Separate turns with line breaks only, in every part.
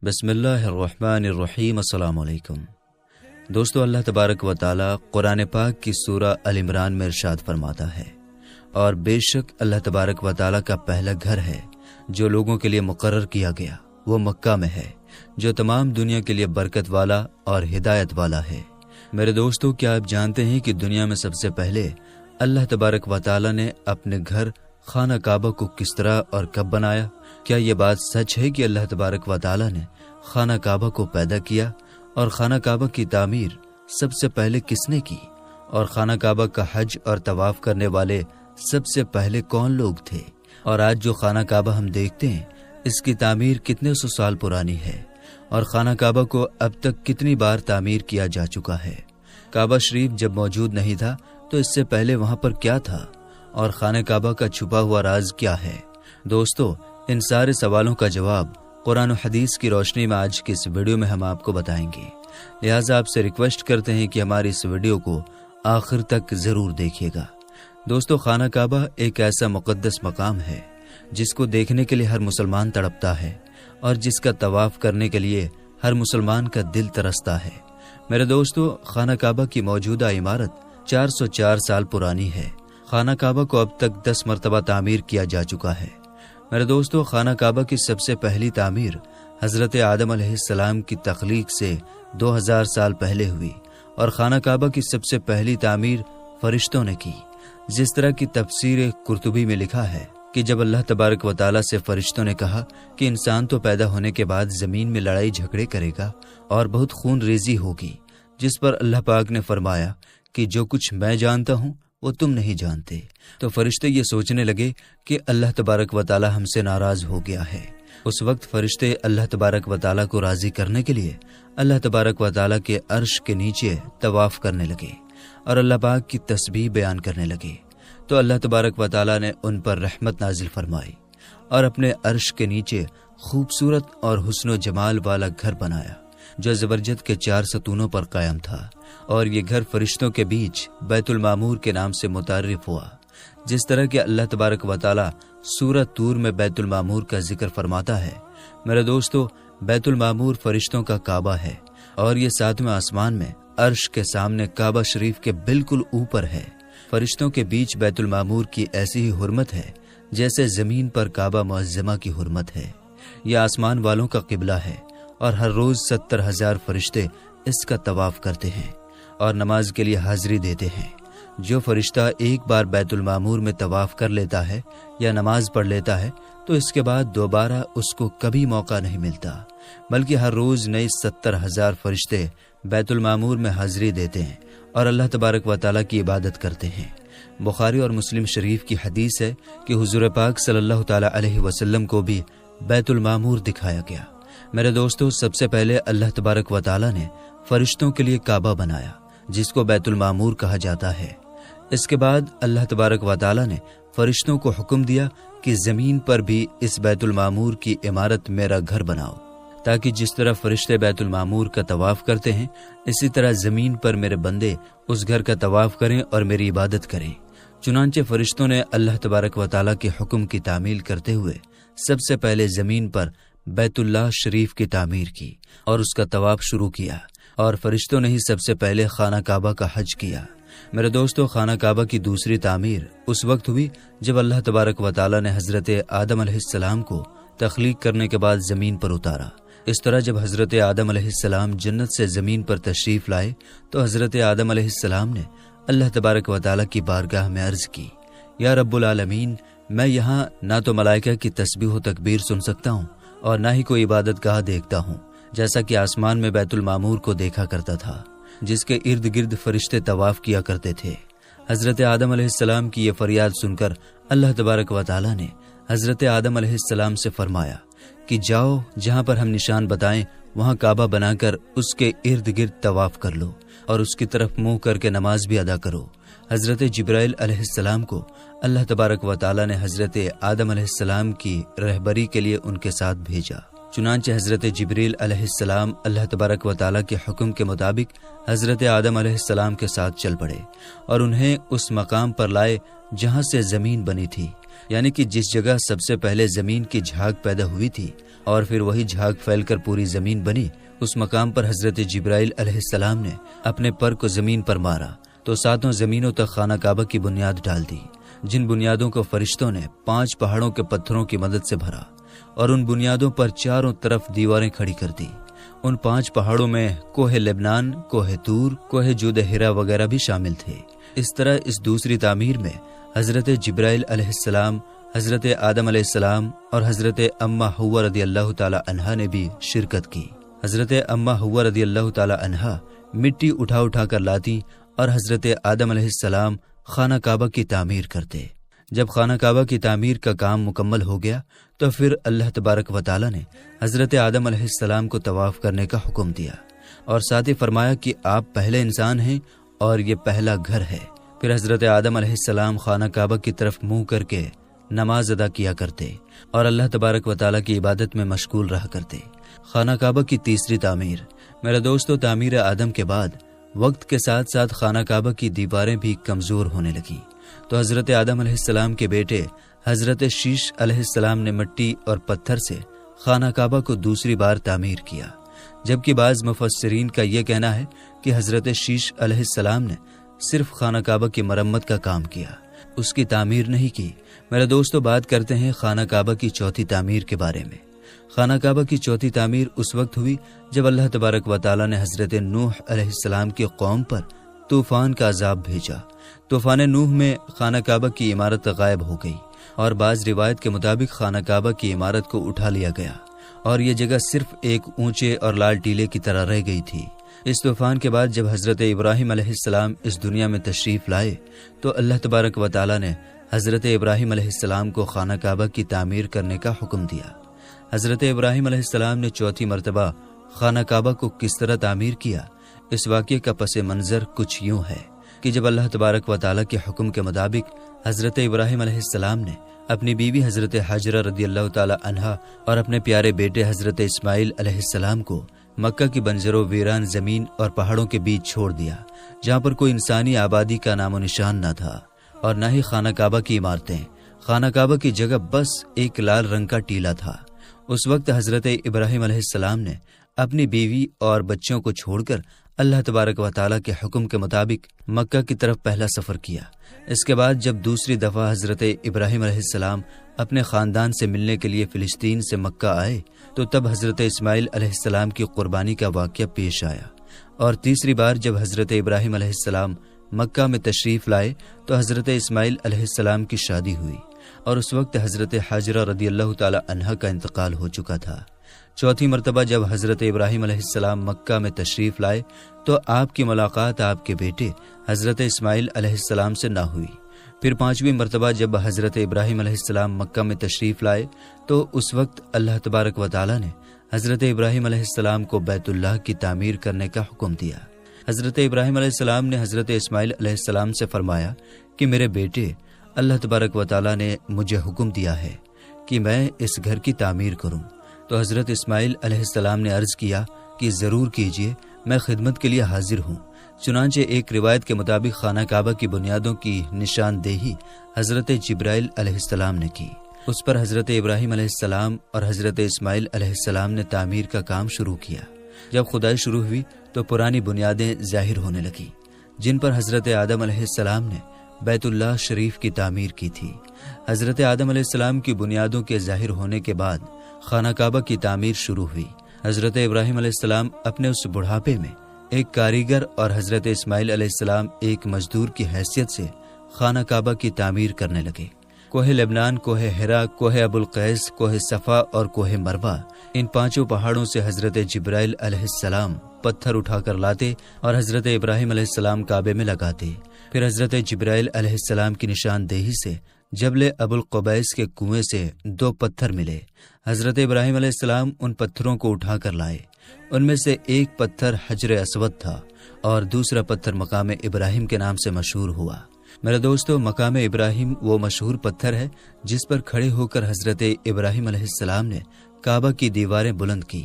بسم اللہ الرحمن الرحیم۔ السلام علیکم دوستو، اللہ تبارک و تعالی قرآن پاک کی سورہ ال عمران میں ارشاد فرماتا ہے، اور بے شک اللہ تبارک و تعالی کا پہلا گھر ہے جو لوگوں کے لیے مقرر کیا گیا، وہ مکہ میں ہے، جو تمام دنیا کے لیے برکت والا اور ہدایت والا ہے۔ میرے دوستو، کیا آپ جانتے ہیں کہ دنیا میں سب سے پہلے اللہ تبارک و تعالی نے اپنے گھر خانہ کعبہ کو کس طرح اور کب بنایا؟ کیا یہ بات سچ ہے کہ اللہ تبارک و تعالی نے خانہ کعبہ کو پیدا کیا؟ اور خانہ کعبہ کی تعمیر سب سے پہلے کس نے کی؟ اور خانہ کعبہ کا حج اور طواف کرنے والے سب سے پہلے کون لوگ تھے؟ اور آج جو خانہ کعبہ ہم دیکھتے ہیں، اس کی تعمیر کتنے سو سال پرانی ہے، اور خانہ کعبہ کو اب تک کتنی بار تعمیر کیا جا چکا ہے؟ کعبہ شریف جب موجود نہیں تھا تو اس سے پہلے وہاں پر کیا تھا، اور خانہ کعبہ کا چھپا ہوا راز کیا ہے؟ دوستو، ان سارے سوالوں کا جواب قرآن و حدیث کی روشنی میں آج کی اس ویڈیو میں ہم آپ کو بتائیں گے، لہٰذا آپ سے ریکویسٹ کرتے ہیں کہ ہماری اس ویڈیو کو آخر تک ضرور دیکھیے گا۔ دوستو، خانہ کعبہ ایک ایسا مقدس مقام ہے جس کو دیکھنے کے لیے ہر مسلمان تڑپتا ہے، اور جس کا طواف کرنے کے لیے ہر مسلمان کا دل ترستا ہے۔ میرے دوستو، خانہ کعبہ کی موجودہ عمارت 404 سال پرانی ہے۔ خانہ کعبہ کو اب تک 10 مرتبہ تعمیر کیا جا چکا ہے۔ میرے دوستو، خانہ کعبہ کی سب سے پہلی تعمیر حضرت آدم علیہ السلام کی تخلیق سے 2000 سال پہلے ہوئی، اور خانہ کعبہ کی سب سے پہلی تعمیر فرشتوں نے کی۔ جس طرح کی تفسیر قرطبی میں لکھا ہے کہ جب اللہ تبارک و تعالیٰ سے فرشتوں نے کہا کہ انسان تو پیدا ہونے کے بعد زمین میں لڑائی جھگڑے کرے گا اور بہت خون ریزی ہوگی، جس پر اللہ پاک نے فرمایا کہ جو کچھ میں جانتا ہوں وہ تم نہیں جانتے، تو فرشتے یہ سوچنے لگے کہ اللہ تبارک و تعالی ہم سے ناراض ہو گیا ہے۔ اس وقت فرشتے اللہ تبارک و تعالی کو راضی کرنے کے لیے اللہ تبارک و تعالی کے عرش کے نیچے طواف کرنے لگے اور اللہ پاک کی تسبیح بیان کرنے لگے، تو اللہ تبارک و تعالی نے ان پر رحمت نازل فرمائی اور اپنے عرش کے نیچے خوبصورت اور حسن و جمال والا گھر بنایا، جو زبرجد کے 4 ستونوں پر قائم تھا، اور یہ گھر فرشتوں کے بیچ بیت المعمور کے نام سے متعارف ہوا۔ جس طرح کہ اللہ تبارک و تعالی سورہ طور میں بیت المعمور کا ذکر فرماتا ہے، میرے دوستو، بیت المعمور فرشتوں کا کعبہ ہے، اور یہ 7ویں آسمان میں عرش کے سامنے کعبہ شریف کے بالکل اوپر ہے۔ فرشتوں کے بیچ بیت المعمور کی ایسی ہی حرمت ہے جیسے زمین پر کعبہ معظمہ کی حرمت ہے۔ یہ آسمان والوں کا قبلہ ہے، اور ہر روز 70,000 فرشتے اس کا طواف کرتے ہیں اور نماز کے لیے حاضری دیتے ہیں۔ جو فرشتہ ایک بار بیت المعمور میں طواف کر لیتا ہے یا نماز پڑھ لیتا ہے تو اس کے بعد دوبارہ اس کو کبھی موقع نہیں ملتا، بلکہ ہر روز نئے 70,000 فرشتے بیت المعمور میں حاضری دیتے ہیں اور اللہ تبارک و تعالیٰ کی عبادت کرتے ہیں۔ بخاری اور مسلم شریف کی حدیث ہے کہ حضور پاک صلی اللہ تعالیٰ علیہ وسلم کو بھی بیت المعمور دکھایا گیا۔ میرے دوستو، سب سے پہلے اللہ تبارک و تعالیٰ نے فرشتوں کے لیے کعبہ بنایا، جس کو بیت المعمور کہا جاتا ہے۔ اس کے بعد اللہ تبارک و تعالیٰ نے فرشتوں کو حکم دیا کہ زمین پر بھی اس بیت المعمور کی عمارت میرا گھر بناؤ، تاکہ جس طرح فرشتے بیت المعمور کا طواف کرتے ہیں، اسی طرح زمین پر میرے بندے اس گھر کا طواف کریں اور میری عبادت کریں۔ چنانچہ فرشتوں نے اللہ تبارک و تعالیٰ کے حکم کی تعمیل کرتے ہوئے سب سے پہلے زمین پر بیت اللہ شریف کی تعمیر کی اور اس کا طواف شروع کیا، اور فرشتوں نے ہی سب سے پہلے خانہ کعبہ کا حج کیا۔ میرے دوستو، خانہ کعبہ کی دوسری تعمیر اس وقت ہوئی جب اللہ تبارک و تعالیٰ نے حضرت آدم علیہ السلام کو تخلیق کرنے کے بعد زمین پر اتارا۔ اس طرح جب حضرت آدم علیہ السلام جنت سے زمین پر تشریف لائے تو حضرت آدم علیہ السلام نے اللہ تبارک و تعالیٰ کی بارگاہ میں عرض کی، یا رب العالمین، میں یہاں نہ تو ملائکہ کی تسبیح و تکبیر سن سکتا ہوں اور نہ ہی کوئی عبادت گاہ دیکھتا ہوں، جیسا کہ آسمان میں بیت المعمور کو دیکھا کرتا تھا، جس کے ارد گرد فرشتے طواف کیا کرتے تھے۔ حضرت آدم علیہ السلام کی یہ فریاد سن کر اللہ تبارک و تعالیٰ نے حضرت آدم علیہ السلام سے فرمایا کہ جاؤ، جہاں پر ہم نشان بتائیں وہاں کعبہ بنا کر اس کے ارد گرد طواف کر لو، اور اس کی طرف منہ کر کے نماز بھی ادا کرو۔ حضرت جبرائیل علیہ السلام کو اللہ تبارک و تعالیٰ نے حضرت آدم علیہ السلام کی رہبری کے لیے ان کے ساتھ بھیجا۔ چنانچہ حضرت جبریل علیہ السلام اللہ تبارک و تعالیٰ کے حکم کے مطابق حضرت آدم علیہ السلام کے ساتھ چل پڑے اور انہیں اس مقام پر لائے جہاں سے زمین بنی تھی۔ یعنی کہ جس جگہ سب سے پہلے زمین کی جھاگ پیدا ہوئی تھی اور پھر وہی جھاگ پھیل کر پوری زمین بنی، اس مقام پر حضرت جبرائیل علیہ السلام نے اپنے پر کو زمین پر مارا تو 7 زمینوں تک خانہ کعبہ کی بنیاد ڈال دی، جن بنیادوں کو فرشتوں نے 5 پہاڑوں کے پتھروں کی مدد سے بھرا اور ان بنیادوں پر چاروں طرف دیواریں کھڑی کر دی۔ ان 5 پہاڑوں میں کوہ لبنان، کوہ طور، کوہ جود حرا وغیرہ بھی شامل تھے۔ اس طرح اس دوسری تعمیر میں حضرت جبرائیل علیہ السلام، حضرت آدم علیہ السلام اور حضرت اماں حوا رضی اللہ تعالی عنہا نے بھی شرکت کی۔ حضرت اماں حوا رضی اللہ تعالی عنہا مٹی اٹھا کر لاتی اور حضرت آدم علیہ السلام خانہ کعبہ کی تعمیر کرتے۔ جب خانہ کعبہ کی تعمیر کا کام مکمل ہو گیا تو پھر اللہ تبارک و تعالی نے حضرت آدم علیہ السلام کو طواف کرنے کا حکم دیا اور ساتھ ہی فرمایا کہ آپ پہلے انسان ہیں اور یہ پہلا گھر ہے۔ پھر حضرت آدم علیہ السلام خانہ کعبہ کی طرف منہ کر کے نماز ادا کیا کرتے اور اللہ تبارک و تعالی کی عبادت میں مشغول رہا کرتے۔ خانہ کعبہ کی تیسری تعمیر، میرے دوستو، تعمیر آدم کے بعد وقت کے ساتھ ساتھ خانہ کعبہ کی دیواریں بھی کمزور ہونے لگیں تو حضرت آدم علیہ السلام کے بیٹے حضرت شیش علیہ السلام نے مٹی اور پتھر سے خانہ کعبہ کو دوسری بار تعمیر کیا، جبکہ بعض مفسرین کا یہ کہنا ہے کہ حضرت شیش علیہ السلام نے صرف خانہ کعبہ کی مرمت کا کام کیا، اس کی تعمیر نہیں کی۔ میرے دوستو، بات کرتے ہیں خانہ کعبہ کی چوتھی تعمیر کے بارے میں۔ خانہ کعبہ کی چوتھی تعمیر اس وقت ہوئی جب اللہ تبارک و تعالی نے حضرت نوح علیہ السلام کی قوم پر طوفان کا عذاب بھیجا۔ طوفان نوح میں خانہ کعبہ کی عمارت غائب ہو گئی اور بعض روایت کے مطابق خانہ کعبہ کی عمارت کو اٹھا لیا گیا اور یہ جگہ صرف ایک اونچے اور لال ٹیلے کی طرح رہ گئی تھی۔ اس طوفان کے بعد جب حضرت ابراہیم علیہ السلام اس دنیا میں تشریف لائے تو اللہ تبارک و تعالی نے حضرت ابراہیم علیہ السلام کو خانہ کعبہ کی تعمیر کرنے کا حکم دیا۔ حضرت ابراہیم علیہ السلام نے چوتھی مرتبہ خانہ کعبہ کو کس طرح تعمیر کیا، اس واقعے کا پس منظر کچھ یوں ہے کہ جب اللہ تبارک و تعالی کے حکم کے مطابق حضرت ابراہیم علیہ السلام نے اپنی بیوی حضرت حاجرہ رضی اللہ تعالی عنہا اور اپنے پیارے بیٹے حضرت اسماعیل علیہ السلام کو مکہ کی بنجر و ویران زمین اور پہاڑوں کے بیچ چھوڑ دیا، جہاں پر کوئی انسانی آبادی کا نام و نشان نہ تھا اور نہ ہی خانہ کعبہ کی عمارتیں۔ خانہ کعبہ کی جگہ بس ایک لال رنگ کا ٹیلا تھا۔ اس وقت حضرت ابراہیم علیہ السلام نے اپنی بیوی اور بچوں کو چھوڑ کر اللہ تبارک و تعالیٰ کے حکم کے مطابق مکہ کی طرف پہلا سفر کیا۔ اس کے بعد جب دوسری دفعہ حضرت ابراہیم علیہ السلام اپنے خاندان سے ملنے کے لیے فلسطین سے مکہ آئے تو تب حضرت اسماعیل علیہ السلام کی قربانی کا واقعہ پیش آیا، اور تیسری بار جب حضرت ابراہیم علیہ السلام مکہ میں تشریف لائے تو حضرت اسماعیل علیہ السلام کی شادی ہوئی اور اس وقت حضرت حاجرہ رضی اللہ تعالی عنہا کا انتقال ہو چکا تھا۔ چوتھی مرتبہ جب حضرت ابراہیم علیہ السلام مکہ میں تشریف لائے تو آپ کی ملاقات آپ کے بیٹے حضرت اسماعیل علیہ السلام سے نہ ہوئی۔ پھر پانچویں مرتبہ جب حضرت ابراہیم علیہ السلام مکہ میں تشریف لائے تو اس وقت اللہ تبارک و تعالی نے حضرت ابراہیم علیہ السلام کو بیت اللہ کی تعمیر کرنے کا حکم دیا۔ حضرت ابراہیم علیہ السلام نے حضرت اسماعیل علیہ السلام سے فرمایا کہ میرے بیٹے، اللہ تبارک و تعالی نے مجھے حکم دیا ہے کہ میں اس گھر کی تعمیر کروں۔ تو حضرت اسماعیل علیہ السلام نے عرض کیا کہ ضرور کیجئے، میں خدمت کے لیے حاضر ہوں۔ چنانچہ ایک روایت کے مطابق خانہ کعبہ کی بنیادوں کی نشاندہی حضرت جبرائیل علیہ السلام نے کی۔ اس پر حضرت ابراہیم علیہ السلام اور حضرت اسماعیل علیہ السلام نے تعمیر کا کام شروع کیا۔ جب کھدائی شروع ہوئی تو پرانی بنیادیں ظاہر ہونے لگیں جن پر حضرت آدم علیہ السلام نے بیت اللہ شریف کی تعمیر کی تھی۔ حضرت آدم علیہ السلام کی بنیادوں کے ظاہر ہونے کے بعد خانہ کعبہ کی تعمیر شروع ہوئی۔ حضرت ابراہیم علیہ السلام اپنے اس بڑھاپے میں ایک کاریگر اور حضرت اسماعیل علیہ السلام ایک مزدور کی حیثیت سے خانہ کعبہ کی تعمیر کرنے لگے۔ کوہ لبنان، کوہ حرا، کوہ ابو القیس، کوہ صفا اور کوہ مروہ، ان پانچوں پہاڑوں سے حضرت جبرائیل علیہ السلام پتھر اٹھا کر لاتے اور حضرت ابراہیم علیہ السلام کعبے میں لگاتے۔ پھر حضرت جبرائیل علیہ السلام کی نشاندہی سے جبل ابو القبیس کے کنویں سے 2 پتھر ملے۔ حضرت ابراہیم علیہ السلام ان پتھروں کو اٹھا کر لائے۔ ان میں سے ایک پتھر حجر اسود تھا اور دوسرا پتھر مقام ابراہیم کے نام سے مشہور ہوا۔ میرے دوستو، مقام ابراہیم وہ مشہور پتھر ہے جس پر کھڑے ہو کر حضرت ابراہیم علیہ السلام نے کعبہ کی دیواریں بلند کی۔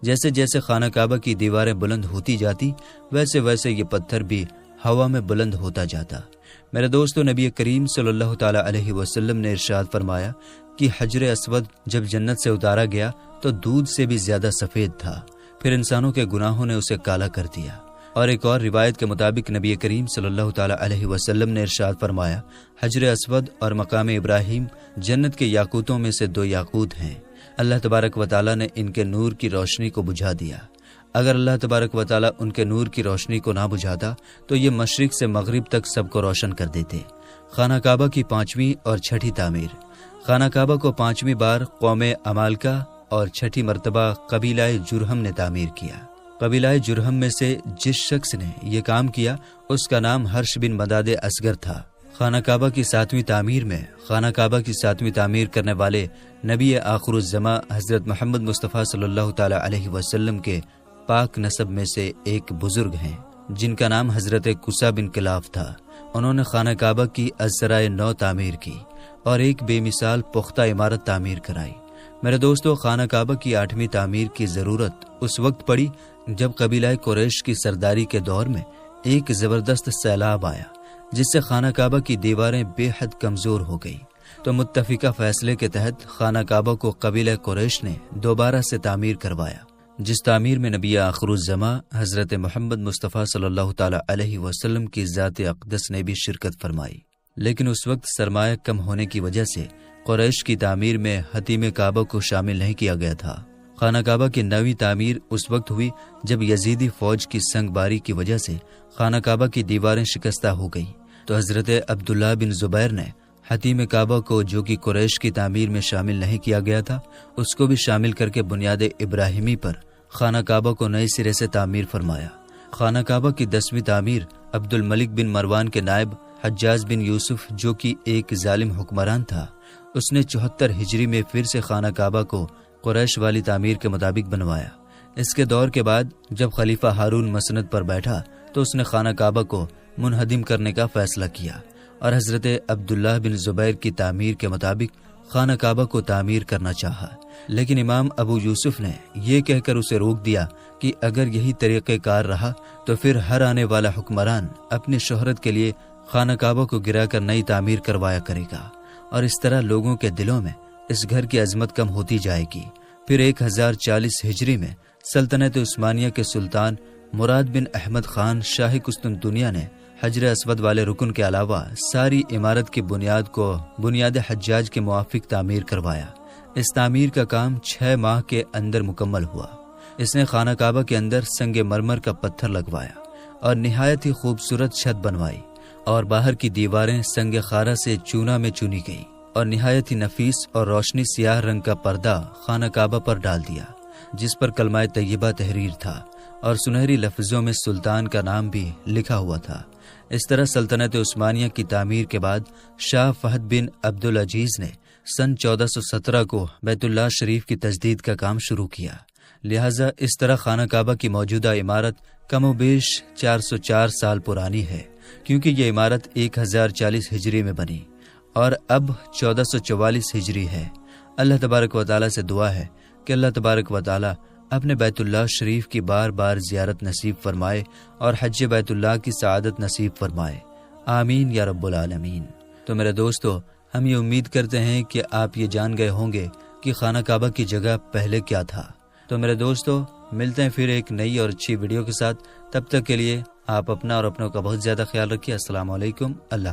جیسے جیسے خانہ کعبہ کی دیواریں بلند ہوتی جاتی ویسے ویسے یہ پتھر بھی ہوا میں بلند ہوتا جاتا۔ میرے دوستو، نبی کریم صلی اللہ تعالی علیہ وسلم نے ارشاد فرمایا کہ حجر اسود جب جنت سے اتارا گیا تو دودھ سے بھی زیادہ سفید تھا، پھر انسانوں کے گناہوں نے اسے کالا کر دیا۔ اور ایک اور روایت کے مطابق نبی کریم صلی اللہ تعالی علیہ وسلم نے ارشاد فرمایا، حجر اسود اور مقام ابراہیم جنت کے یاقوتوں میں سے 2 یاقوت ہیں، اللہ تبارک و تعالی نے ان کے نور کی روشنی کو بجھا دیا۔ اگر اللہ تبارک و تعالی ان کے نور کی روشنی کو نہ بجھاتا تو یہ مشرق سے مغرب تک سب کو روشن کر دیتے۔ خانہ کعبہ کی 5ویں اور 6ٹھی تعمیر۔ خانہ کعبہ کو 5ویں بار قوم عمالقہ اور 6ٹھی مرتبہ قبیلہ جرہم نے تعمیر کیا۔ قبیلہ جرہم میں سے جس شخص نے یہ کام کیا اس کا نام ہرش بن مداد اصغر تھا۔ خانہ کعبہ کی 7ویں تعمیر میں خانہ کعبہ کی 7ویں تعمیر کرنے والے نبی آخر الزماں حضرت محمد مصطفیٰ صلی اللہ تعالی علیہ وسلم کے پاک نسب میں سے ایک بزرگ ہیں جن کا نام حضرت قصہ بن کلاف تھا۔ انہوں نے خانہ کعبہ کی ازرائے نو تعمیر کی اور ایک بے مثال پختہ عمارت تعمیر کرائی۔ میرے دوستو، خانہ کعبہ کی 8ویں تعمیر کی ضرورت اس وقت پڑی جب قبیلہ قریش کی سرداری کے دور میں ایک زبردست سیلاب آیا جس سے خانہ کعبہ کی دیواریں بے حد کمزور ہو گئی، تو متفقہ فیصلے کے تحت خانہ کعبہ کو قبیلہ قریش نے دوبارہ سے تعمیر کروایا، جس تعمیر میں نبی آخر الزماں حضرت محمد مصطفیٰ صلی اللہ تعالی علیہ وسلم کی ذات اقدس نے بھی شرکت فرمائی۔ لیکن اس وقت سرمایہ کم ہونے کی وجہ سے قریش کی تعمیر میں حتیم کعبہ کو شامل نہیں کیا گیا تھا۔ خانہ کعبہ کی 9ویں تعمیر اس وقت ہوئی جب یزیدی فوج کی سنگ باری کی وجہ سے خانہ کعبہ کی دیواریں شکستہ ہو گئی، تو حضرت عبداللہ بن زبیر نے حتیم کعبہ کو، جو کہ قریش کی تعمیر میں شامل نہیں کیا گیا تھا، اس کو بھی شامل کر کے بنیاد ابراہیمی پر خانہ کعبہ کو نئے سرے سے تعمیر فرمایا۔ خانہ کعبہ کی 10ویں تعمیر عبد الملک بن مروان کے نائب حجاج بن یوسف، جو کہ ایک ظالم حکمران تھا، اس نے 74 ہجری میں پھر سے خانہ کعبہ کو قریش والی تعمیر کے مطابق بنوایا۔ اس کے دور کے بعد جب خلیفہ ہارون مسند پر بیٹھا تو اس نے خانہ کعبہ کو منہدم کرنے کا فیصلہ کیا اور حضرت عبداللہ بن زبیر کی تعمیر کے مطابق خانہ کعبہ کو تعمیر کرنا چاہا، لیکن امام ابو یوسف نے یہ کہہ کر اسے روک دیا کہ اگر یہی طریقہ کار رہا تو پھر ہر آنے والا حکمران اپنی شہرت کے لیے خانہ کعبہ کو گرا کر نئی تعمیر کروایا کرے گا، اور اس طرح لوگوں کے دلوں میں اس گھر کی عظمت کم ہوتی جائے گی۔ پھر 1040 ہجری میں سلطنت عثمانیہ کے سلطان مراد بن احمد خان شاہ قسطنطنیہ نے حجر اسود والے رکن کے علاوہ ساری عمارت کی بنیاد کو بنیاد حجاج کے موافق تعمیر کروایا۔ اس تعمیر کا کام 6 ماہ کے اندر مکمل ہوا۔ اس نے خانہ کعبہ کے اندر سنگ مرمر کا پتھر لگوایا اور نہایت ہی خوبصورت چھت بنوائی، اور باہر کی دیواریں سنگ خارا سے چونا میں چنی گئی، اور نہایت ہی نفیس اور روشنی سیاہ رنگ کا پردہ خانہ کعبہ پر ڈال دیا جس پر کلمہ طیبہ تحریر تھا اور سنہری لفظوں میں سلطان کا نام بھی لکھا ہوا تھا۔ اس طرح سلطنت عثمانیہ کی تعمیر کے بعد شاہ فہد بن عبدالعزیز نے سن 1417 کو بیت اللہ شریف کی تجدید کا کام شروع کیا۔ لہٰذا اس طرح خانہ کعبہ کی موجودہ عمارت کم و بیش 404 سال پرانی ہے، کیونکہ یہ عمارت 1040 ہجری میں بنی اور اب 1444 ہجری ہے۔ اللہ تبارک و تعالیٰ سے دعا ہے کہ اللہ تبارک و تعالیٰ اپنے بیت اللہ شریف کی بار بار زیارت نصیب فرمائے اور حج بیت اللہ کی سعادت نصیب فرمائے، آمین یا رب العالمین۔ تو میرے دوستو، ہم یہ امید کرتے ہیں کہ آپ یہ جان گئے ہوں گے کہ خانہ کعبہ کی جگہ پہلے کیا تھا۔ تو میرے دوستو، ملتے ہیں پھر ایک نئی اور اچھی ویڈیو کے ساتھ۔ تب تک کے لیے آپ اپنا اور اپنوں کا بہت زیادہ خیال رکھیے۔ السلام علیکم۔ اللہ